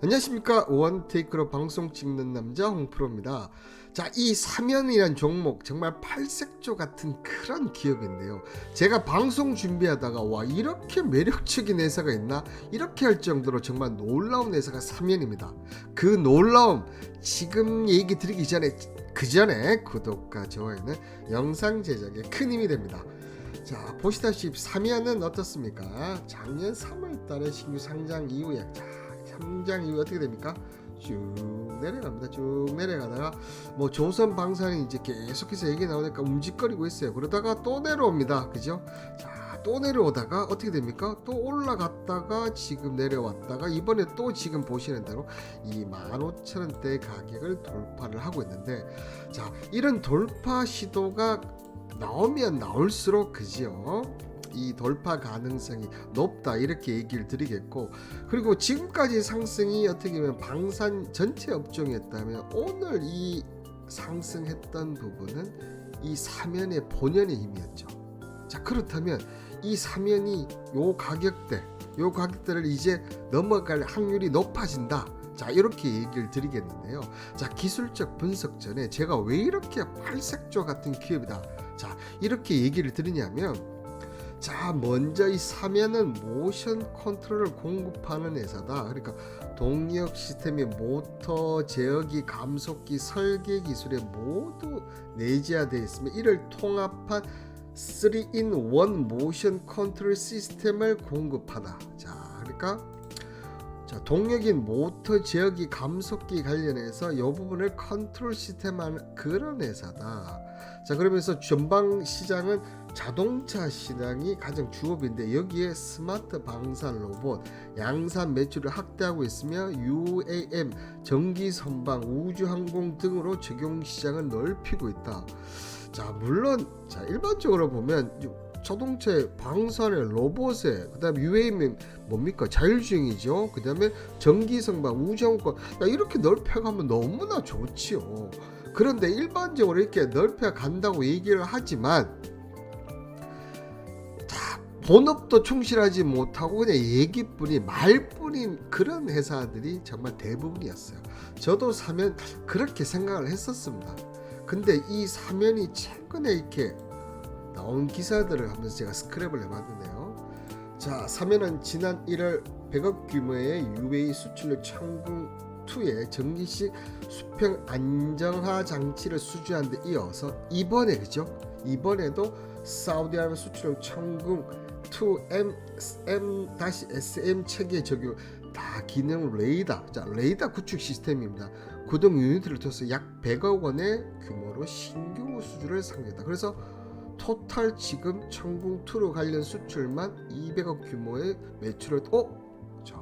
안녕하십니까. 원테이크로 방송 찍는 남자 홍프로입니다. 자, 이 사면이란 종목 정말 팔색조 같은 그런 기업인데요. 제가 방송 준비하다가 와, 이렇게 매력적인 회사가 있나? 이렇게 할 정도로 정말 놀라운 회사가 사면입니다. 그 놀라움 지금 얘기 드리기 전에 그 전에 구독과 좋아요는 영상 제작에 큰 힘이 됩니다. 자, 보시다시피 사면은 어떻습니까? 작년 3월 달에 신규 상장 이후에 상장 이후 어떻게 됩니까? 쭉 내려갑니다. 쭉 내려가다가 뭐 조선 방산이 이제 계속해서 얘기 나오니까 움직거리고 있어요. 그러다가 또 내려옵니다. 그죠? 자, 또 내려오다가 어떻게 됩니까? 또 올라갔다가 지금 내려왔다가 이번에 또 지금 보시는 대로 25,000원대 가격을 돌파를 하고 있는데, 자, 이런 돌파 시도가 나오면 나올수록 그죠? 이 돌파 가능성이 높다 이렇게 얘기를 드리겠고, 그리고 지금까지 상승이 어떻게 보면 방산 전체 업종이었다면 오늘 이 상승했던 부분은 이 사면의 본연의 힘이었죠. 자, 그렇다면 이 사면이 요 가격대를 이제 넘어갈 확률이 높아진다. 자, 이렇게 얘기를 드리겠는데요. 자, 기술적 분석 전에 제가 왜 이렇게 팔색조 같은 기업이다, 자, 이렇게 얘기를 드리냐면, 자, 먼저 이 사면은 모션 컨트롤을 공급하는 회사다. 그러니까 동력 시스템의 모터, 제어기, 감속기, 설계 기술에 모두 내재되어 있으며 이를 통합한 3-in-1 모션 컨트롤 시스템을 공급하다. 자, 그러니까 동력인 모터, 제어기, 감속기 관련해서 이 부분을 컨트롤 시스템하는 그런 회사다. 자, 그러면서 전방 시장은 자동차 시장이 가장 주업인데 여기에 스마트 방산 로봇, 양산 매출을 확대하고 있으며 UAM, 전기 선박, 우주항공 등으로 적용 시장을 넓히고 있다. 자, 물론 자, 일반적으로 보면 자동차의 방산에 로봇에 그다음에 UAM 뭡니까? 자율주행이죠. 그다음에 전기 선박, 우주항공, 이렇게 넓혀가면 너무나 좋지요. 그런데 일반적으로 이렇게 넓혀 간다고 얘기를 하지만 본업도 충실하지 못하고 그냥 얘기뿐인 말뿐인 그런 회사들이 정말 대부분이었어요. 저도 사면 그렇게 생각을 했었습니다. 근데 이 사면이 최근에 이렇게 나온 기사들을 하면서 제가 스크랩을 해봤는데요. 자, 사면은 지난 1월 100억 규모의 UAE 수출력 천궁2의 전기식 수평 안정화 장치를 수주한 데 이어서 이번에도 사우디아라비아 수출력 천궁2 M-SM 체계 적용 다 기능 레이더, 자, 레이더 구축 시스템입니다. 구동 유니트를 통해서 약 100억 원의 규모로 신규 수주를 상회했다. 그래서 토탈 지금 천궁2로 관련 수출만 200억 규모의 매출을 자,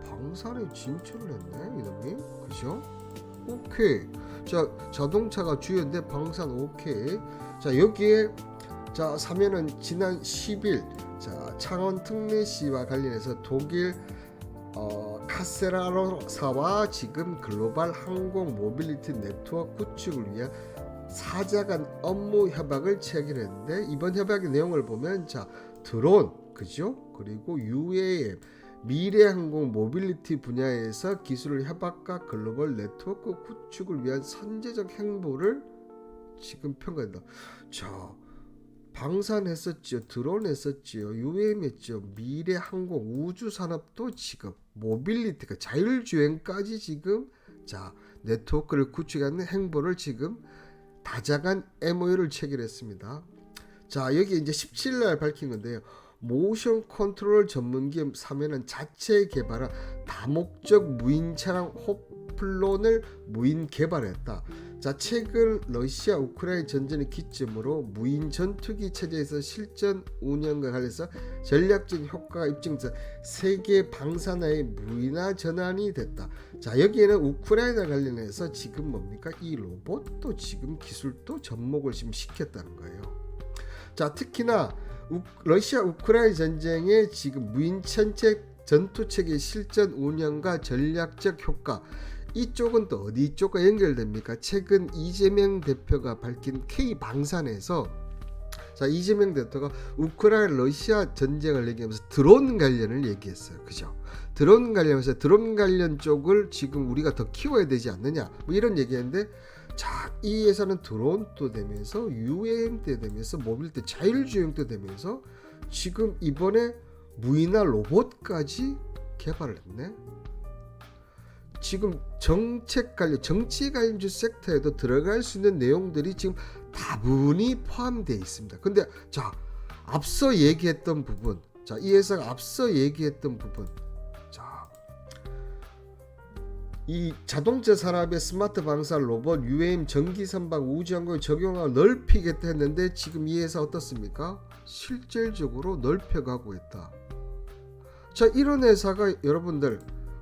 방산에 진출을 했네 이놈이, 그죠? 오케이. 자, 자동차가 주요인데 방산 오케이. 자, 여기에 자, 사면은 지난 10일 자, 창원 특례시와 관련해서 독일 카세라로사와 지금 글로벌 항공 모빌리티 네트워크 구축을 위한 4자 간 업무 협약을 체결했는데, 이번 협약의 내용을 보면 자, 드론, 그죠? 그리고 UAM, 미래 항공 모빌리티 분야에서 기술 협약과 글로벌 네트워크 구축을 위한 선제적 행보를 지금 평가한다. 자, 방산했었지요, 드론 했었지요, UAM 했죠, 미래 항공, 우주 산업도 지금 모빌리티가 자율주행까지 지금 자, 네트워크를 구축하는 행보를 지금 다자간 MOU를 체결했습니다. 자, 여기 이제 17일 밝힌 건데요. 모션 컨트롤 전문기업 사면은 자체 개발한 다목적 무인 차량 호플론을 무인 개발했다. 자, 최근 러시아 우크라이나 전쟁의 기점으로 무인 전투기 체제에서 실전 운영과 관련해서 전략적 효과가 입증돼서 세계 방산화의 무인화 전환이 됐다. 자, 여기에는 우크라이나 관련해서 지금 뭡니까? 이 로봇도 지금 기술도 접목을 지금 시켰다는 거예요. 자, 특히나 러시아 우크라이나 전쟁의 지금 무인 전투체계 실전 운영과 전략적 효과, 이쪽은 또 어디 쪽과 연결됩니까? 최근 이재명 대표가 밝힌 K방산에서 자, 이재명 대통령가 우크라이나 러시아 전쟁을 얘기하면서 드론 관련을 얘기했어요. 그죠? 드론 관련해서 드론 관련 쪽을 지금 우리가 더 키워야 되지 않느냐 뭐 이런 얘기했는데, 자, 이 회사는 드론도 되면서 UAM도 되면서 모빌때 자율주행도 되면서 지금 이번에 무인화 로봇까지 개발을 했네. 지금 정책 관련, 정치 관련주 섹터에도 들어갈 수 있는 내용들이 지금 다분히 포함되어 있습니다. 근데 자, 앞서 얘기했던 부분, 자, 이 회사가 앞서 얘기했던 부분, 자, 이 자동차 산업의 스마트 방산 로봇, UAM, 전기 선박, 우주항공에 적용하고 넓히겠다 했는데 지금 이 회사 어떻습니까? 실질적으로 넓혀가고 있다. 자, 이런 회사가 여러분들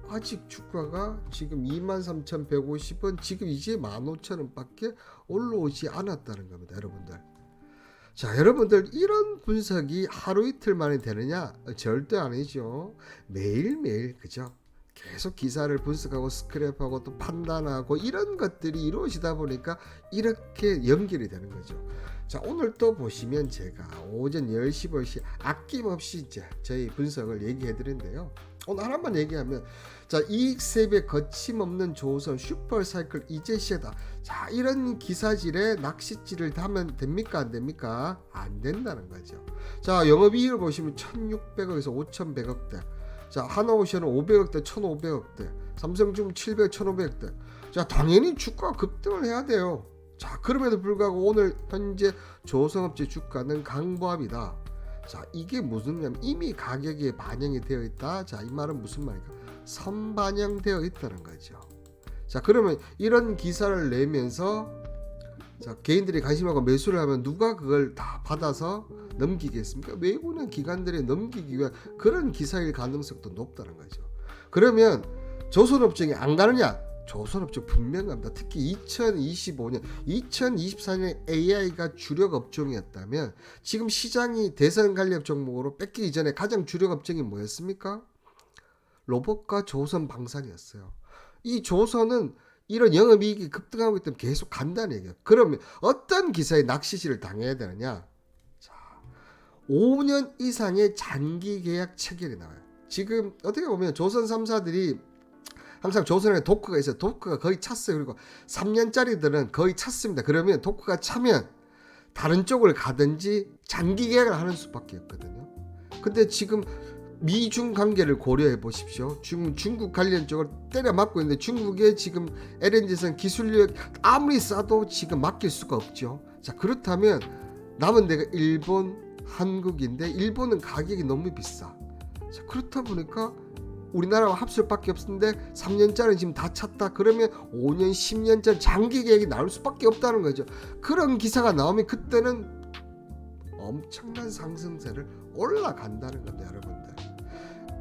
아직 주가가 지금 23,150원, 지금 이제 15,000원밖에 올라오지 않았다는 겁니다, 여러분들. 자, 여러분들 이런 분석이 하루 이틀 만에 되느냐? 절대 아니죠. 매일매일, 그죠? 계속 기사를 분석하고 스크랩하고 또 판단하고 이런 것들이 이루어지다 보니까 이렇게 연결이 되는 거죠. 자, 오늘 또 보시면 제가 오전 10시 벌시 아낌없이 이제 저희 분석을 얘기해 드린데요. 오늘 하나만 얘기하면, 자, 이익 세배 거침없는 조선 슈퍼사이클 이제 시작이다. 자, 이런 기사질에 낚시질을 하면 됩니까 안 됩니까? 안 된다는 거죠. 자, 영업이익을 보시면 1,600억에서 5,100억대, 자, 하나오션은 500억대, 1,500억대, 삼성중공 700, 1,500억대. 자, 당연히 주가 급등을 해야 돼요. 자, 그럼에도 불구하고 오늘 현재 조선업체 주가는 강보합이다. 자, 이게 무슨 말이냐면 이미 가격에 반영이 되어 있다. 자, 이 말은 무슨 말일까? 선반영되어 있다는 거죠. 자, 그러면 이런 기사를 내면서, 자, 개인들이 관심하고 매수를 하면 누가 그걸 다 받아서 넘기겠습니까? 외국인 기관들이 넘기기 위한 그런 기사일 가능성도 높다는 거죠. 그러면 조선업종이 안 가느냐? 조선업종 분명 갑니다. 특히 2025년, 2024년에 AI가 주력 업종이었다면 지금 시장이 대선 간략 종목으로 뺏기기 전에 가장 주력 업종이 뭐였습니까? 로봇과 조선 방산이었어요. 이 조선은 이런 영업이익이 급등하고 있다면 계속 간다는 얘기예요. 그러면 어떤 기사에 낚시질을 당해야 되느냐? 자, 5년 이상의 장기 계약 체결이 나와요. 지금 어떻게 보면 조선 3사들이 항상 조선에 도크가 있어요. 도크가 거의 찼어요. 그리고 3년짜리들은 거의 찼습니다. 그러면 도크가 차면 다른 쪽을 가든지 장기 계약을 하는 수밖에 없거든요. 근데 지금 미중 관계를 고려해 보십시오. 중국 관련 쪽을 때려 맞고 있는데 중국의 지금 LNG선 기술력 아무리 싸도 지금 맡길 수가 없죠. 자, 그렇다면 남은 데가 일본, 한국인데 일본은 가격이 너무 비싸. 자, 그렇다 보니까 우리나라와 합칠 밖에 없는데 3년짜리 지금 다 찼다. 그러면 5년, 10년짜리 장기 계획이 나올 수밖에 없다는 거죠. 그런 기사가 나오면 그때는 엄청난 상승세를 올라간다는 겁니다, 여러분들.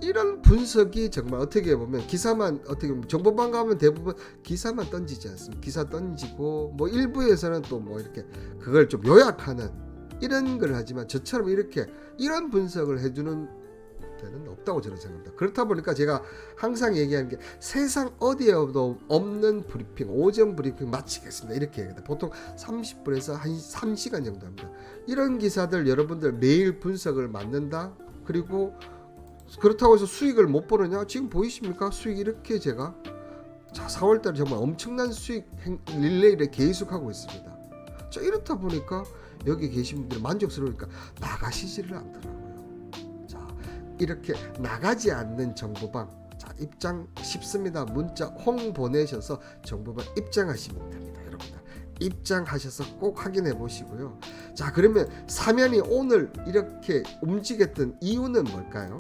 이런 분석이 정말 어떻게 보면 기사만, 어떻게 보면 정보방 가면 대부분 기사만 던지지 않습니까? 기사 던지고 뭐 일부에서는 또 뭐 이렇게 그걸 좀 요약하는 이런 걸 하지만 저처럼 이렇게 이런 분석을 해주는 는 없다고 저는 생각합니다. 그렇다 보니까 제가 항상 얘기하는 게 세상 어디에도 없는 브리핑, 오전 브리핑 마치겠습니다. 이렇게 얘기합니다. 보통 30분에서 한 3시간 정도 합니다. 이런 기사들 여러분들 매일 분석을 맞는다. 그리고 그렇다고 해서 수익을 못 보느냐? 지금 보이십니까? 수익 이렇게 제가, 자, 4월달에 정말 엄청난 수익 릴레이를 계속하고 있습니다. 자, 이렇다 보니까 여기 계신 분들이 만족스러우니까 나가시지를 않더라고요. 이렇게 나가지 않는 정보방, 자, 입장 쉽습니다. 문자 홍 보내셔서 정보방 입장하시면 됩니다. 여러분들 입장하셔서 꼭 확인해 보시고요. 자, 그러면 사면이 오늘 이렇게 움직였던 이유는 뭘까요?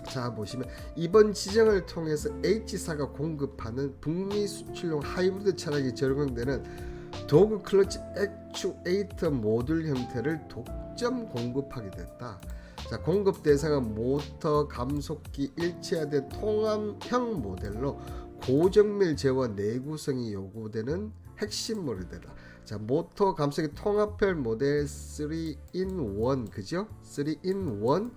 자, 보시면 이번 지정을 통해서 H사가 공급하는 북미 수출용 하이브리드 차량에 적용되는 도그 클러치 액추에이터 모듈 형태를 독점 공급하게 됐다. 자, 공급 대상은 모터 감속기 일체화된 통합형 모델로 고정밀 제어 내구성이 요구되는 핵심 모델이다. 자, 모터 감속기 통합형 모델 3in1, 그죠? 3in1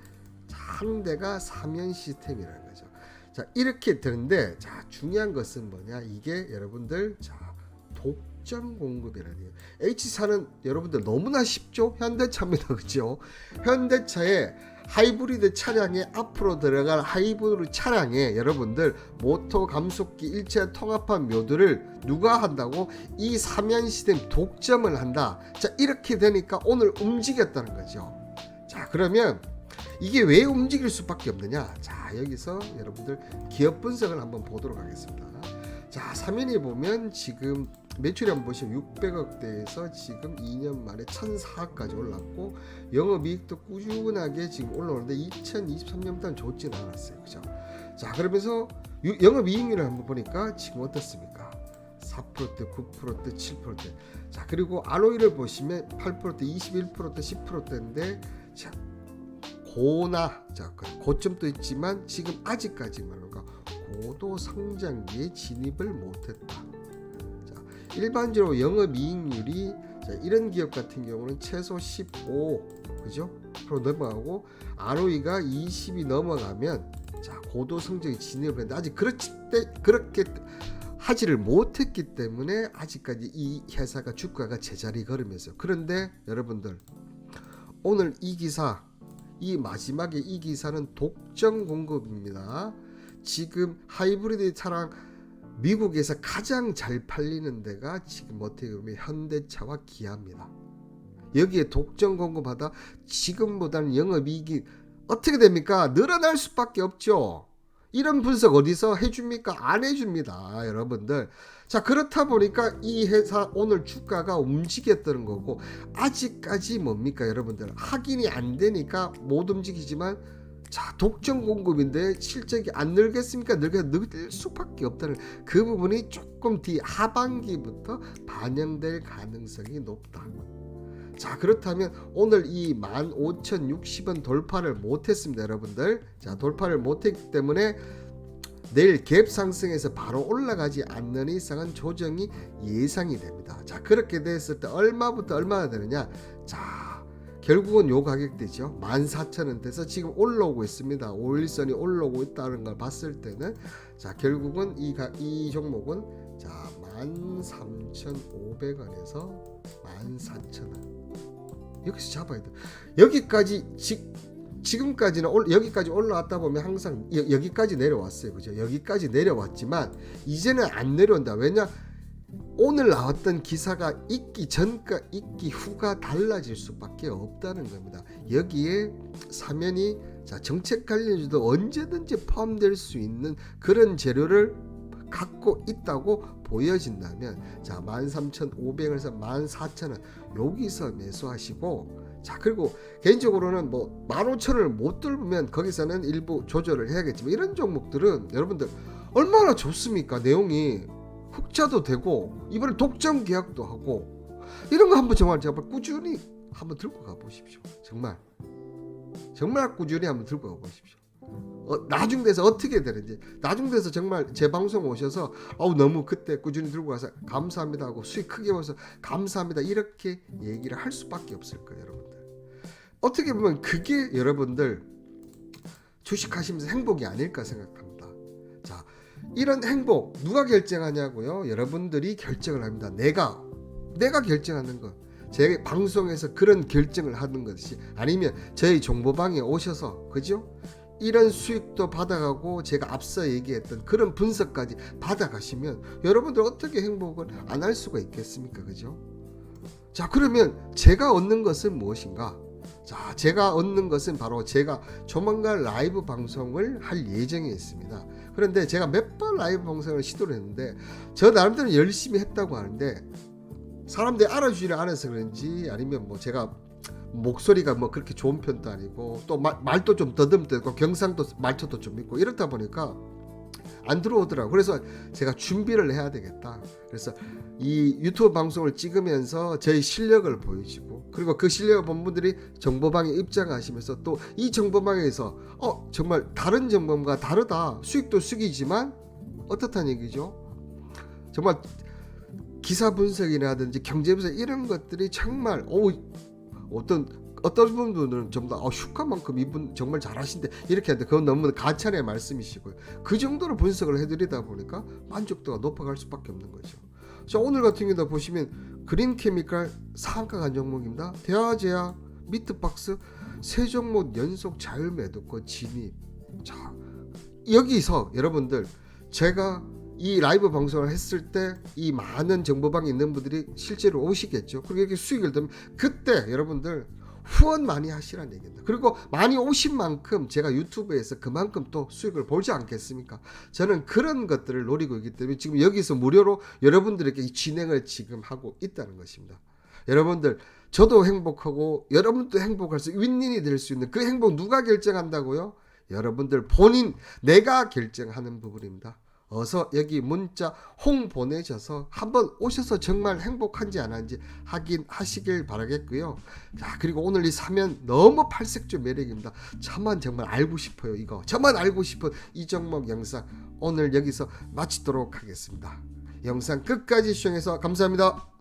한 대가 3연 시스템이라는 거죠. 자, 이렇게 되는데, 자, 중요한 것은 뭐냐? 이게 여러분들, 자, 독점 공급이라니. H사는 여러분들 너무나 쉽죠? 현대차입니다. 그죠? 현대차의 하이브리드 차량에 앞으로 들어갈 하이브리드 차량에 여러분들 모터 감속기 일체 통합한 묘들을 누가 한다고? 이 삼연 시스템 독점을 한다. 자, 이렇게 되니까 오늘 움직였다는 거죠. 자, 그러면 이게 왜 움직일 수밖에 없느냐? 자, 여기서 여러분들 기업 분석을 한번 보도록 하겠습니다. 자, 삼연이 보면 지금 매출이 한번 보시면 600억대에서 지금 2년 만에 1,400까지 올랐고 영업이익도 꾸준하게 지금 올라오는데 2023년부터는 좋지는 않았어요. 그죠? 자, 그러면서 영업이익률을 한번 보니까 지금 어떻습니까? 4%대, 9%대, 7%대. 자, 그리고 ROE를 보시면 8%대, 21%대, 10%대인데 자, 고나, 자, 고점도 있지만 지금 아직까지 말로가 고도 성장기에 진입을 못했다. 자, 일반적으로 영업이익률이 자, 이런 기업 같은 경우는 최소 15, 그죠? 프로 넘어가고 ROE가 20이 넘어가면 자, 고도 성장에 진입을 했는데 아직 그렇게 하지를 못했기 때문에 아직까지 이 회사가 주가가 제자리 걸으면서. 그런데 여러분들 오늘 이 기사, 이 마지막에 이 기사는 독점 공급입니다. 지금 하이브리드 차량 미국에서 가장 잘 팔리는 데가 지금 어떻게 보면 현대차와 기아입니다. 여기에 독점 공급하다 지금보다는 영업이익이 어떻게 됩니까? 늘어날 수밖에 없죠. 이런 분석 어디서 해줍니까? 안 해줍니다, 여러분들. 자, 그렇다 보니까 이 회사 오늘 주가가 움직였다는 거고 아직까지 뭡니까, 여러분들? 확인이 안 되니까 못 움직이지만 자, 독점 공급인데 실적이 안 늘겠습니까? 늘 수밖에 없다는 그 부분이 조금 뒤 하반기부터 반영될 가능성이 높다. 자, 그렇다면 오늘 이 15,060원 돌파를 못했습니다, 여러분들. 자, 돌파를 못했기 때문에 내일 갭 상승에서 바로 올라가지 않는 이상은 조정이 예상이 됩니다. 자, 그렇게 됐을 때 얼마부터 얼마나 되느냐? 자, 결국은 요 가격대죠. 14,000원대에서 지금 올라오고 있습니다. 5일선이 올라오고 있다는 걸 봤을 때는 자, 결국은 이 종목은 자, 13,500원에서 14,000원. 여기서 잡아야 돼. 여기까지 지금까지는 여기까지 올라왔다 보면 항상 여기까지 내려왔어요. 그죠? 여기까지 내려왔지만 이제는 안 내려온다. 왜냐? 오늘 나왔던 기사가 있기 전과 있기 후가 달라질 수밖에 없다는 겁니다. 여기에 사면이 자, 정책 관련주도 언제든지 포함될 수 있는 그런 재료를 갖고 있다고 보여진다면 자, 13,500원에서 14,000원 여기서 매수하시고 자, 그리고 개인적으로는 뭐 15,000원을 못 뚫으면 거기서는 일부 조절을 해야겠지만 이런 종목들은 여러분들 얼마나 좋습니까? 내용이 흑자도 되고 이번에 독점 계약도 하고 이런 거 한번 정말 꾸준히 한번 들고 가 보십시오. 정말 꾸준히 한번 들고 가 보십시오. 나중 돼서 어떻게 되는지 나중 돼서 정말 제 방송 오셔서 너무 그때 꾸준히 들고 가서 감사합니다 하고 수익 크게 벌어서 감사합니다 이렇게 얘기를 할 수밖에 없을 거예요, 여러분들. 어떻게 보면 그게 여러분들 주식하시면서 행복이 아닐까 생각합니다. 자, 이런 행복 누가 결정하냐고요? 여러분들이 결정을 합니다. 내가 결정하는 것. 제 방송에서 그런 결정을 하는 것이 아니면 저희 정보방에 오셔서 그죠? 이런 수익도 받아가고 제가 앞서 얘기했던 그런 분석까지 받아가시면 여러분들 어떻게 행복을 안 할 수가 있겠습니까? 그죠? 자, 그러면 제가 얻는 것은 무엇인가? 자, 제가 얻는 것은 바로 제가 조만간 라이브 방송을 할 예정에 있습니다. 그런데 제가 몇 번 라이브 방송을 시도를 했는데 저 나름대로 열심히 했다고 하는데 사람들이 알아주지를 않아서 그런지 아니면 뭐 제가 목소리가 뭐 그렇게 좋은 편도 아니고 또 말도 좀 더듬대고 경상도 말투도 좀 있고 이렇다 보니까 안 들어오더라고. 그래서 제가 준비를 해야 되겠다. 그래서 이 유튜브 방송을 찍으면서 저희 실력을 보여주고 그리고 그 실력을 본 분들이 정보방에 입장하시면서 또 이 정보방에서 정말 다른 정보방과 다르다. 수익도 수익이지만 어떻다는 얘기죠. 정말 기사 분석이라든지 경제 분석 이런 것들이 정말 어떤 분들은 전부 다 슈카만큼 이분 정말 잘하신데 이렇게 하는데 그건 너무 가찬의 말씀이시고요. 그 정도로 분석을 해드리다 보니까 만족도가 높아갈 수밖에 없는 거죠. 자, 오늘 같은 경우도 보시면 그린케미칼 상한가 간 종목입니다. 대화제약, 미트박스 세 종목 연속 자율 매도권 진입. 자, 여기서 여러분들 제가 이 라이브 방송을 했을 때 이 많은 정보방에 있는 분들이 실제로 오시겠죠. 그리고 이렇게 수익을 되면 그때 여러분들 후원 많이 하시라는 얘기입니다. 그리고 많이 오신 만큼 제가 유튜브에서 그만큼 또 수익을 보지 않겠습니까? 저는 그런 것들을 노리고 있기 때문에 지금 여기서 무료로 여러분들에게 이 진행을 지금 하고 있다는 것입니다. 여러분들 저도 행복하고 여러분도 행복할 수 윈윈이 될 수 있는 그 행복 누가 결정한다고요? 여러분들 본인 내가 결정하는 부분입니다. 어서 여기 문자 홍 보내셔서 한번 오셔서 정말 행복한지 안 한지 확인하시길 바라겠고요. 자, 그리고 오늘 이 사면 너무 팔색조 매력입니다. 저만 정말 알고 싶어요. 이거 저만 알고 싶은 이 종목 영상 오늘 여기서 마치도록 하겠습니다. 영상 끝까지 시청해서 감사합니다.